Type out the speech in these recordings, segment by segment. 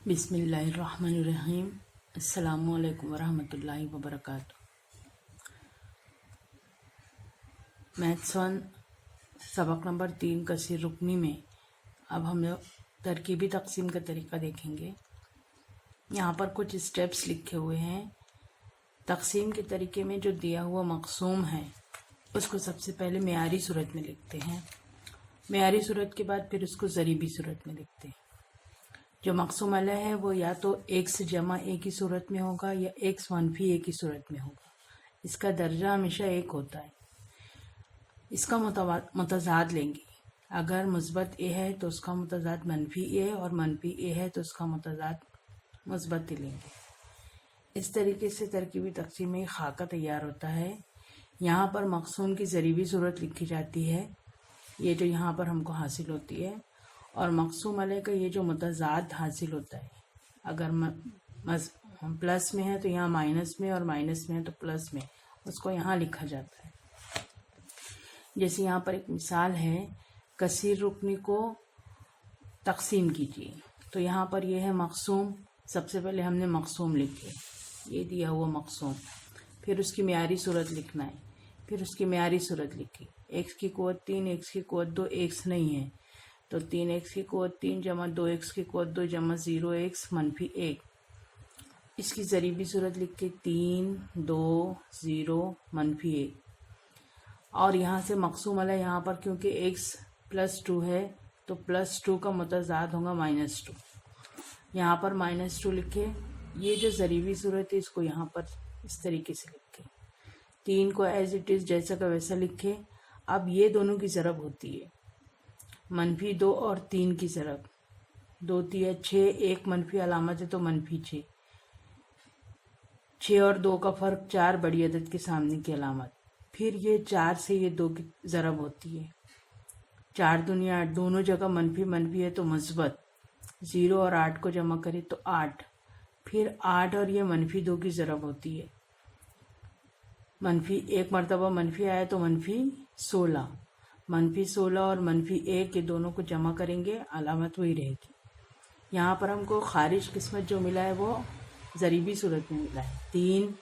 बिस्मिल्लाहिर्रहमानिर्रहीम। अस्सलामु अलैकुम वरहमतुल्लाहि वबरकातुह। मैथ्स 1 सबक नंबर 3 कसीर रुकनी में अब हम लोग तरकीबी तकसीम का तरीका देखेंगे। यहाँ पर कुछ स्टेप्स लिखे हुए हैं। तकसीम के तरीके में जो दिया हुआ मक़सूम है उसको सबसे पहले मेयारी सूरत में लिखते हैं। मेयारी सूरत के बाद फिर उसको ज़रीबी सूरत में लिखते हैं। जो मक़सूम अलैह है वो या तो x जमा a की सूरत में होगा या x मनफी a की सूरत में होगा। इसका दर्जा हमेशा 1 होता है। इसका मुतज़ाद लेंगे। अगर मुस्बत a है तो उसका मुतज़ाद मनफी a और मनफी a है तो उसका मुतज़ाद मुस्बत a लेंगे। इस तरीके से तरकीबी तक़सीम में खाका तैयार होता है। यहाँ पर मक़सूम की ज़रीबी सूरत लिखी जाती है, ये जो यहाँ पर हमको हासिल होती है, और मक़सूम अलैह का ये जो मुतज़ाद हासिल होता है। अगर हम प्लस में है तो यहाँ माइनस में, और माइनस में है तो प्लस में, उसको यहाँ लिखा जाता है। जैसे यहाँ पर एक मिसाल है, कसीर रुकनी को तक़सीम कीजिए। तो यहाँ पर ये है मक़सूम। सबसे पहले हमने मक़सूम लिखे, ये दिया हुआ मक़सूम, फिर उसकी मेयारी सूरत लिखना है, फिर उसकी मेयारी सूरत लिखी। x की क़ुव्वत 3, x की क़ुव्वत 2, x नहीं है तो 3x की क़ुव्वत 3 जमा 2x की क़ुव्वत 2 जमा 0x मनफी 1। इसकी ज़रीबी सूरत लिख के 3 2 0 मनफी 1। और यहाँ से मक़सूम अलैह यहाँ पर क्योंकि x +2 है तो +2 का मुतज़ाद होगा -2। यहाँ पर -2 लिखे। ये जो ज़रीबी सूरत है इसको यहाँ पर इस तरीके से लिखे। 3 को एज इट इज़ जैसा का वैसा लिखे। अब ये दोनों की ज़रब होती है, मनफी 2 और 3 की ज़रब। 2 3 6, 1 मनफी अलामत है तो मनफी 6। 6 और 2 का फ़र्क 4 बड़ी अदद के सामने की अलामत। फिर ये 4 से ये 2 की ज़रब होती है। 4 दूनी 8, दोनों जगह मनफी मनफी है तो मुस्बत। 0 और 8 को जमा करें तो 8। फिर 8 और ये मनफी 2 की ज़रब होती है। मनफी 1 मरतबा मनफी आया तो मनफी 16। मनफी 16 और मनफी 1 के दोनों को जमा करेंगे, अलामत वही रहेगी। यहाँ पर हमको खारिज किस्मत जो मिला है वो ज़रीबी सूरत में मिला है, 3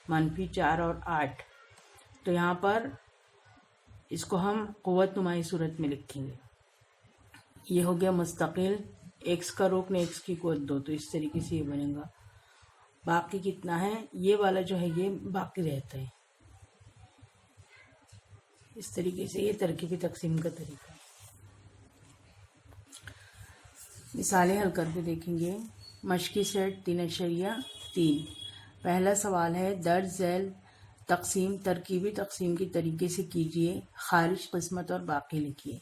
मनफी 4 और 8। तो यहाँ पर इसको हम क़ुव्वत नुमाई सूरत में लिखेंगे। ये हो गया मुस्तकिल। x का रुकन x की क़ुव्वत 2, तो इस तरीके से ये बनेगा। बाकी कितना है, ये वाला जो है ये बाकी रहता है। इस तरीके से ये तरकीबी तक़सीम का तरीका है। मिसालें हल करके देखेंगे। मशक़ी सेट 3.3। पहला सवाल है, दर्ज झैल तक़सीम तरकीबी तक़सीम के तरीके से कीजिए, खारिज किस्मत और बाकी लिखिए।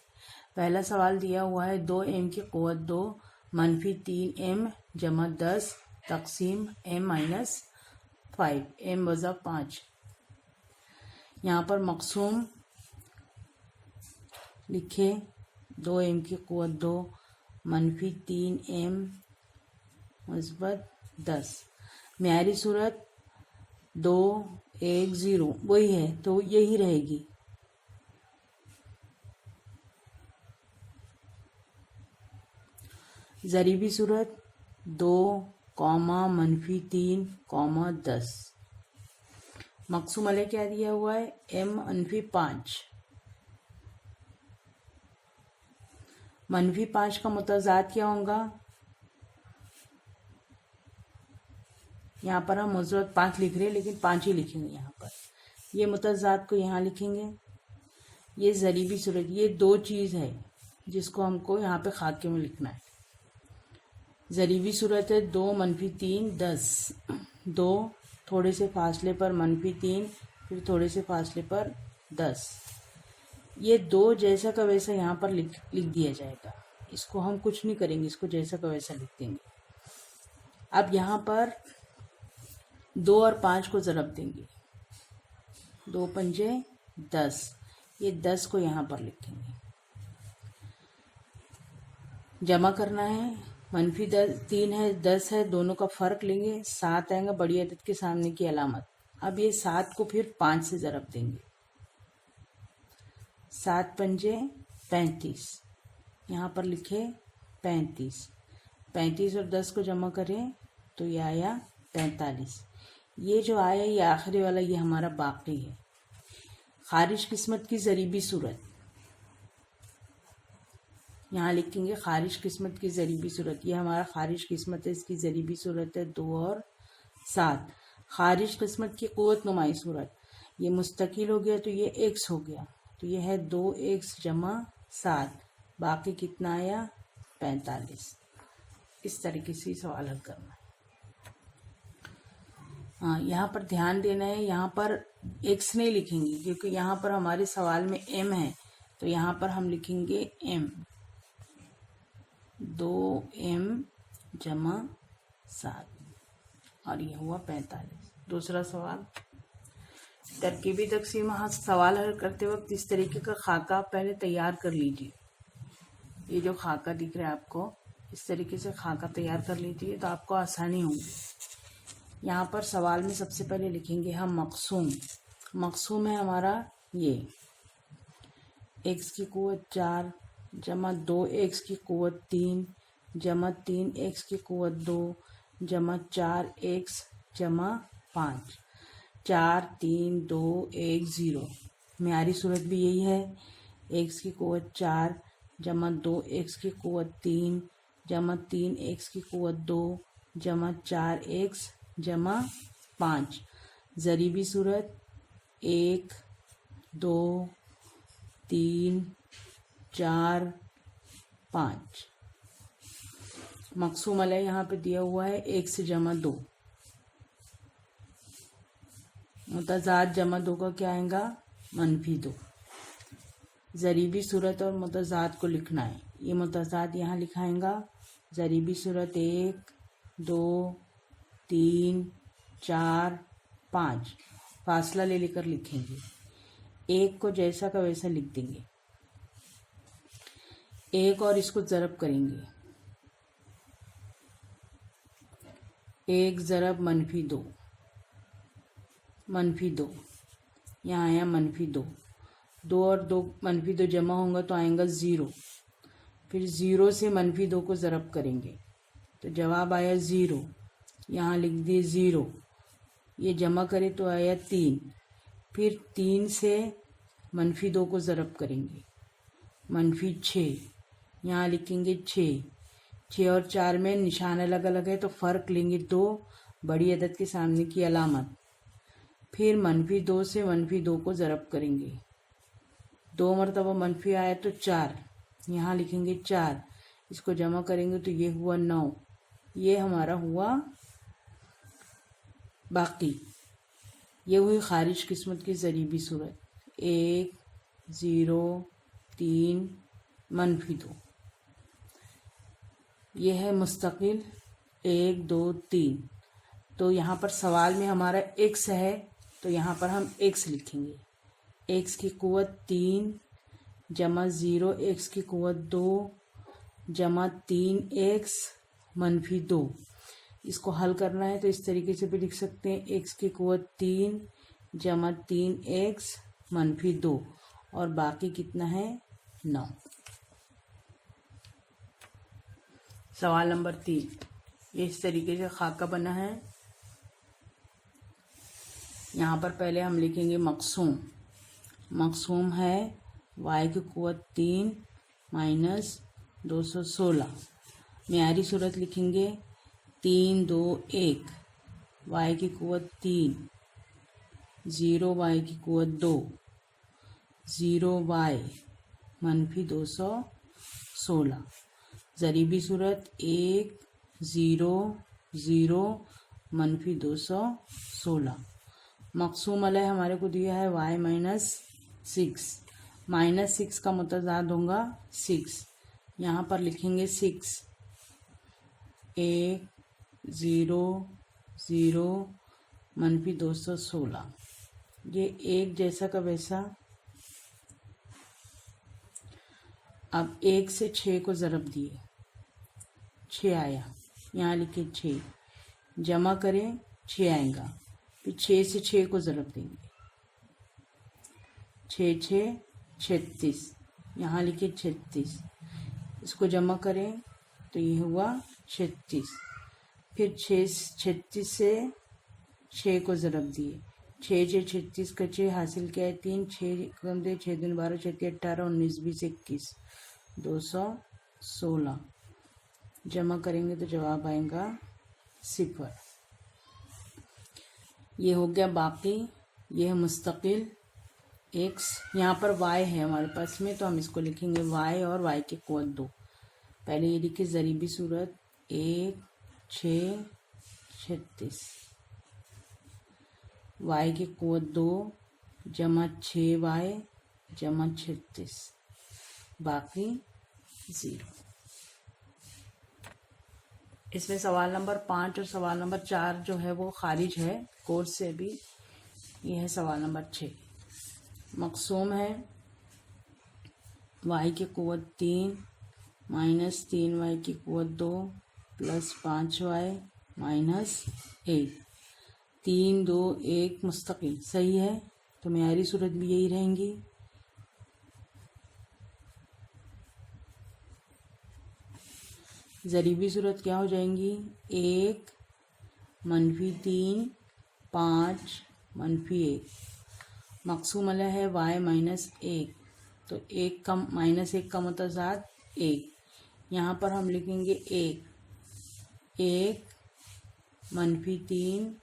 पहला सवाल दिया हुआ है 2m की क़ुव्वत 2 मनफी 3m जमा 10 तक़सीम m-5, m वज़ा 5। यहाँ पर मक़सूम लिखे, 2m की क़ुव्वत 2 मनफी 3m मुस्बत 10। मेयारी सूरत 2 1 0 वही है तो यही रहेगी। ज़रीबी सूरत 2 मनफी 3 10। मक़सूम अलैह क्या दिया हुआ है, m मनफी 5। मनफी 5 का मुतज़ाद क्या होगा, यहाँ पर हम मुस्बत 5 लिख रहे हैं लेकिन 5 ही लिखेंगे। यहाँ पर ये मुतज़ाद को यहाँ लिखेंगे। ये ज़रीबी सूरत, ये 2 चीज़ है जिसको हमको यहाँ पे खाके में लिखना है। ज़रीबी सूरत है 2 मनफी 3 10। 2 थोड़े से फासले पर मनफी 3, फिर थोड़े से फासले पर 10। ये 2 जैसा का वैसा यहाँ पर लिख दिया जाएगा। इसको हम कुछ नहीं करेंगे, इसको जैसा का वैसा लिख देंगे। अब यहाँ पर 2 और 5 को ज़रब देंगे, 2 पंजे 10। ये 10 को यहाँ पर लिखेंगे। जमा करना है, मनफी 3 है 10 है, दोनों का फ़र्क लेंगे, 7 आएगा बड़ी अदद के सामने की अलामत। अब ये 7 को फिर 5 से ज़रब देंगे, 7 पंजे 35, यहाँ पर लिखे 35। 35 और 10 को जमा करें तो ये आया 45। ये जो आया ये आखिरी वाला ये हमारा बाकी है। खारिज किस्मत की ज़रीबी सूरत, यहाँ लिखेंगे खारिज किस्मत की ज़रीबी सूरत। ये हमारा खारिज किस्मत है, इसकी ज़रीबी सूरत है 2 और 7। खारिज किस्मत की क़ुव्वत नुमाई सूरत, ये मुस्तकिल हो गया तो ये x हो गया, तो ये है 2x जमा 7, बाकी कितना आया 45। इस तरीके से सवाल हल करना है। हाँ, यहाँ पर ध्यान देना है, यहाँ पर x नहीं लिखेंगे क्योंकि यहाँ पर हमारे सवाल में m है, तो यहाँ पर हम लिखेंगे m, 2m जमा 7 और ये हुआ 45। दूसरा सवाल, तरकीबी तकसीम। हाँ, सवाल हल करते वक्त इस तरीके का खाका आप पहले तैयार कर लीजिए। ये जो खाका दिख रहा है आपको, इस तरीके से खाका तैयार कर लीजिए तो आपको आसानी होगी। यहाँ पर सवाल में सबसे पहले लिखेंगे हम मक़सूम। मक़सूम है हमारा ये x की क़ुव्वत 4 जमा 2x की क़ुव्वत 3 जमा 3x की क़ुव्वत 2 जमा 4x जमा 5। 4 3 2 1 0। म्यारी सूरत भी यही है, x की क़ुव्वत 4 जमा 2x की क़ुव्वत 3 जमा 3x की क़ुव्वत 2 जमा 4x जमा 5। ज़रीबी सूरत 1 2 3 4 5। मक़सूम अलैह यहाँ पे दिया हुआ है x जमा 2। मुतज़ाद जमा 2 का क्या आएगा -2। ज़रीबी सूरत और मुतज़ाद को लिखना है। ये मुतज़ाद यहाँ लिखाएंगा। ज़रीबी सूरत 1 2 3 4 5, फासला ले लेकर लिखेंगे। 1 को जैसा का वैसा लिख देंगे। 1 और इसको ज़रब करेंगे। 1 ज़रब -2, -2 यहाँ आया -2। 2 और 2 -2 जमा होगा तो आएगा 0। फिर 0 से -2 को ज़रब करेंगे तो जवाब आया 0। यहाँ लिख दिए 0। ये जमा करें तो आया 3। फिर 3 से -2 को ज़रब करेंगे, -6। यहाँ लिखेंगे 6। 6 और 4 में निशान अलग अलग है तो फ़र्क लेंगे 2, बड़ी अदद के सामने की अलामत। फिर -2 से -2 को ज़रब करेंगे, 2 मरतबा मनफी आया तो 4। यहाँ लिखेंगे 4, इसको जमा करेंगे तो ये हुआ 9। ये हमारा हुआ बाकी। ये हुई खारिज किस्मत की ज़रीबी सूरत 1 0 3 -2। ये है मुस्तकिल 1 2 3। तो यहाँ पर सवाल में हमारा x है तो यहाँ पर हम x लिखेंगे। x की क़ुव्वत 3 जमा 0 x की क़ुव्वत 2 जमा 3x -2। इसको हल करना है तो इस तरीके से भी लिख सकते हैं। x की क़ुव्वत 3 जमा 3x -2 और बाकी कितना है 9। सवाल नंबर 3, ये इस तरीके से खाका बना है। यहाँ पर पहले हम लिखेंगे मक़सूम। मक़सूम है y की क़ुव्वत 3 -216। म्यारी सूरत लिखेंगे 3 2 1। y की क़ुव्वत 3 0 y की क़ुव्वत 2 0 y -216। ज़रीबी सूरत 1 0 0 -216। मक़सूम अलैह हमारे को दिया है y -6। -6 का मुतज़ाद होगा 6। यहाँ पर लिखेंगे 6। 1 0 0 -216। ये एक जैसा का वैसा। अब 1 से 6 को ज़रब दिए, 6 आया। यहाँ लिखे 6, जमा करें 6 आएगा। फिर 6 से 6 को ज़रब देंगे, 6 6 36। यहाँ लिखे 36, इसको जमा करें तो ये हुआ 36, फिर 36 से 6 को ज़रब दिए, 6 6 36 का 6 हासिल किया है 3, 6 कम दे 6 दिन 12 6 18 19 20 21 216, जमा करेंगे तो जवाब आएगा 0। ये हो गया बाकी, ये है मुस्तकिल x। यहाँ पर y है हमारे पास में, तो हम इसको लिखेंगे y और y की क़ुव्वत 2। पहले ये लिखिए ज़रीबी सूरत 1 6 36, y की क़ुव्वत 2 जमा 6y जमा 36, बाकी 0। इसमें सवाल नंबर 5 और सवाल नंबर 4 जो है वो खारिज है कोर्स से भी। ये है सवाल नंबर 6, मक़सूम है y की क़ुव्वत 3 माइनस 3y की क़ुव्वत 2 प्लस 5y माइनस 1, 3 2 1 मुस्तकिल सही है, तो मेयारी सूरत भी यही रहेंगी। ज़रीबी सूरत क्या हो जाएंगी, 1 -3 5 -1, मक़सूम अलह है y माइनस 1, तो 1 का -1 का मुतज़ाद 1, यहाँ पर हम लिखेंगे 1 -3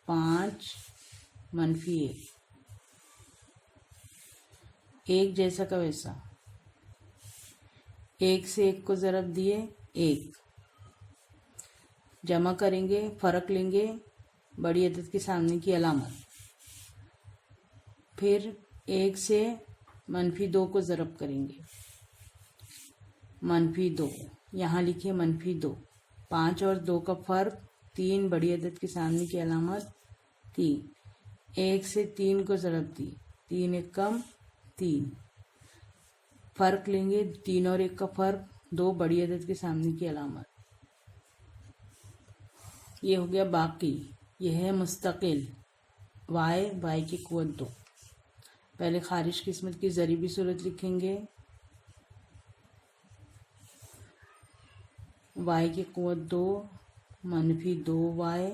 5 -1, 1 जैसा का वैसा, 1 से 1 को ज़रब दिए 1, जमा करेंगे फ़र्क लेंगे बड़ी अदद के सामने की अलामत, फिर 1 से -2 को ज़रब करेंगे -2, यहाँ लिखिए -2, 5 और 2 का फ़र्क 3 बड़ी अदद के सामने की अलामत 3, 1 से 3 को ज़रब दी 3 1 कम 3, फ़र्क लेंगे 3 और 1 का फ़र्क 2 बड़ी अदद के सामने की अलामत। ये हो गया बाकी, यह है मुस्तकिल y की क़ुव्वत 2। पहले खारिज किस्मत की ज़रीबी सूरत लिखेंगे, y की क़ुव्वत 2 -2y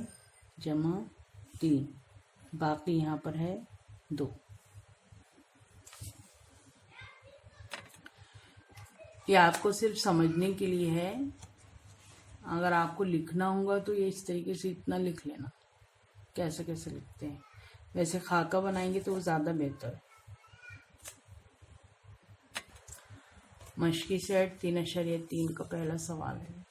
जमा 3, बाकी यहाँ पर है 2। ये आपको सिर्फ समझने के लिए है, अगर आपको लिखना होगा तो ये इस तरीके से इतना लिख लेना कैसे कैसे लिखते हैं, वैसे खाका बनाएंगे तो वो ज़्यादा बेहतर है। मश्की सेट 3.3 का पहला सवाल है।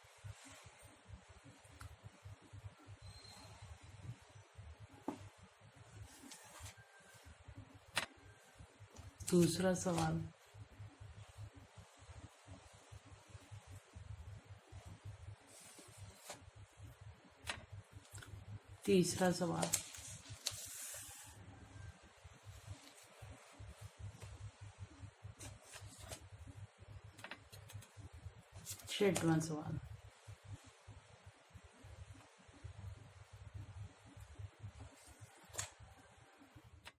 दूसरा सवाल, तीसरा सवाल, छठवां सवाल।